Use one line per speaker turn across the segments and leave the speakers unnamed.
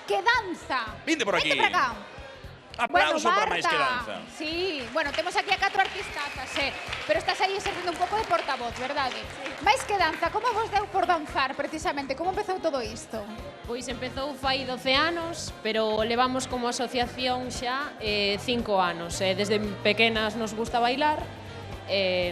que danza.
Vinte por aquí.
Vente para acá.
Aplauso
bueno,
para máis que danza.
Sí, bueno, temos aquí a 4 artistazas, pero estás aí exercendo un pouco de portavoz, verdade? Máis que danza, como vos deu por danzar precisamente? Como empezou todo isto?
Pois empezou fai 12 anos, pero levamos como asociación xa 5 anos. Desde pequenas nos gusta bailar,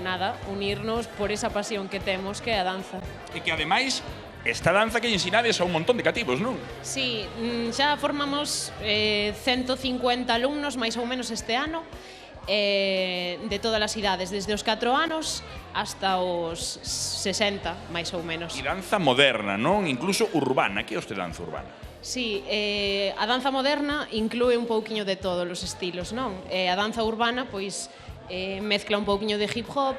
nada, unirnos por esa pasión que temos que é a danza.
E que ademais, esta danza que ensinades a un montón de cativos, non?
Sí, xa formamos 150 alumnos, máis ou menos este ano, de todas as idades, desde os 4 anos hasta os 60, máis ou menos.
E danza moderna, non? Incluso urbana. Que é este danza urbana?
Sí, a danza moderna inclúe un pouquiño de todos os estilos, non? A danza urbana, pois, mezcla un pouquiño de hip hop,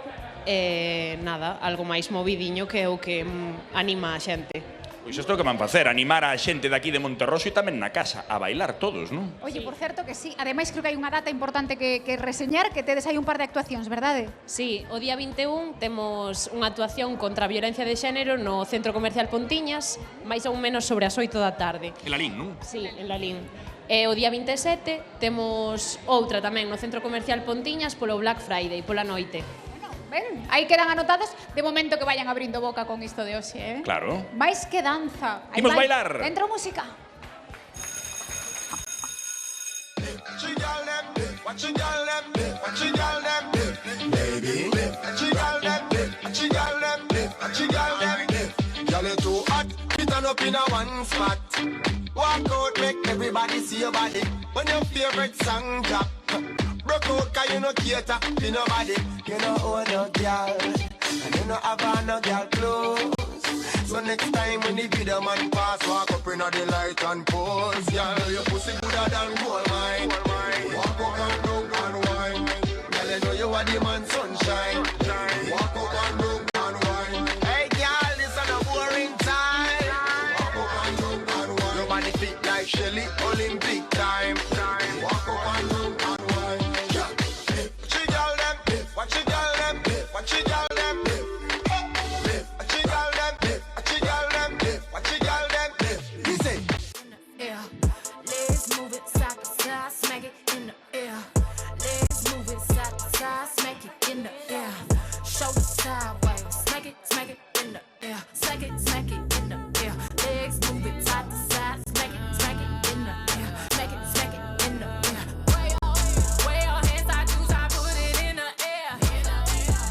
nada, algo máis movidiño que é o que anima a xente.
Pois isto é o que van facer, animar a xente daqui de Monterroso e tamén na casa, a bailar todos, non?
Oye, por certo que sí, ademais creo que hai unha data importante que reseñar, que tedes aí un par de actuacións, verdade?
Sí, o día 21 temos unha actuación contra a violencia de xénero no Centro Comercial Pontiñas, máis ou menos sobre as 8 da tarde.
En Lalín, non?
Sí, en Lalín. E o día 27 temos outra tamén no Centro Comercial Pontiñas polo Black Friday, pola noite.
Ben, aí quedan anotados de momento que vayan abrindo boca con isto de hoxe,
Claro.
Máis que danza. Aí
Imos
vai.
bailar.
Dentro música.
Up in a one spot. Walk out, make everybody see your body. When your favorite song drop, broke out, cause you no cater to nobody. You know own no girl, and you no have no girl clothes. So next time when the video man pass, walk up in the light and pose. Girl, your pussy gooder than gold mine. Walk up and down and wine. Girl, you know you are the man sunshine. Walk up and down and wine. Hey girl, this is a boring time. Walk up and down and wine. Your body fit like Shelly, Olympic time. Walk up and down and wine. Watch your girl them, watch your girl them, watch your girl them. Watch your girl them, watch your girl them, watch your girl them. Listen.
Yeah, let's move it side to side, smack it in the air. Let's move it side to side, smack it in the air. Shoulder sideways, smack it in the air. Smack it in the air. Legs move it side to side, smack it in the air. Smack it in the air. Way your hands, I juice, I put it in the air.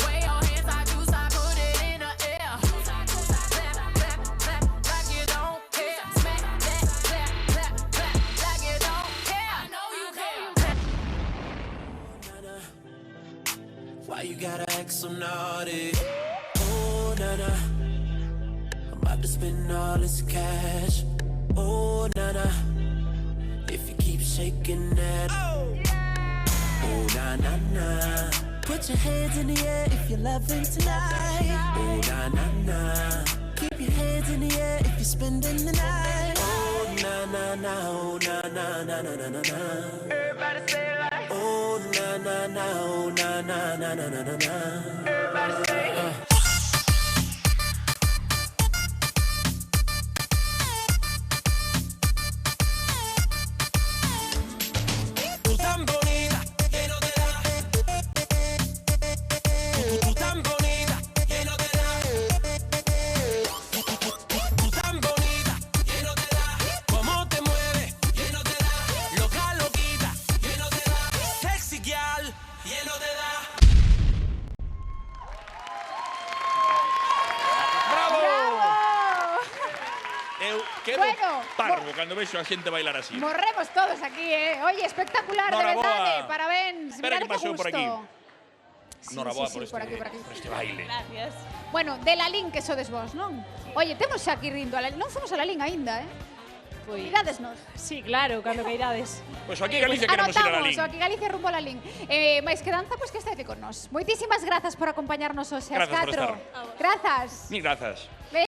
Way your hands, I juice, I put it in the air. Clap, clap, clap, like you don't care. Smack that, clap, clap, clap, like you don't care. I know you care.
Why you gotta act so naughty? Oh, nana, I'm about to spend all this cash. Oh, nana, if you keep shaking that. Oh, na na na. Put your hands in the air if you're loving tonight. Oh, na na na. Keep your hands in the air if you're spending the night. Oh, na na na. Oh, na na na na na na na.
Everybody say it like.
Oh, na na na. Oh, na na na na na na na.
Everybody say it.
Tú tan bonita, que no te da. Tú tan bonita, que no te da. Tú tan bonita, que no te da. Cómo te mueves, que no te da. Loca, loquita, que no te da. Sexy girl, que no te da.
Bravo!
¡Bravo!
Eu quedo
Bueno,
parvo cando vexo a xente bailar así.
Morremos todos aquí, Oye, espectacular, de
Noraboa.
verdade. Parabéns.
Espera
Mirade
que pasou
gusto.
por aquí.
Sí,
Noraboa
sí,
por,
por aquí.
por este baile.
Gracias.
Bueno, de Lalín que sodes vos, non? Oye, temos xa aquí rindo a Lalín. Non fomos a Lalín aínda,
Pois,
Miradesnos.
sí, claro, cando queirades.
Pois aquí en Galicia queremos ir a
Anotamos,
Lalín.
aquí Galicia rumbo a Lalín. Máis que danza, pois que estate con nós. Moitísimas grazas por acompañarnos hoxe ás
Grazas por
4.
estar.
Grazas.
Mil grazas.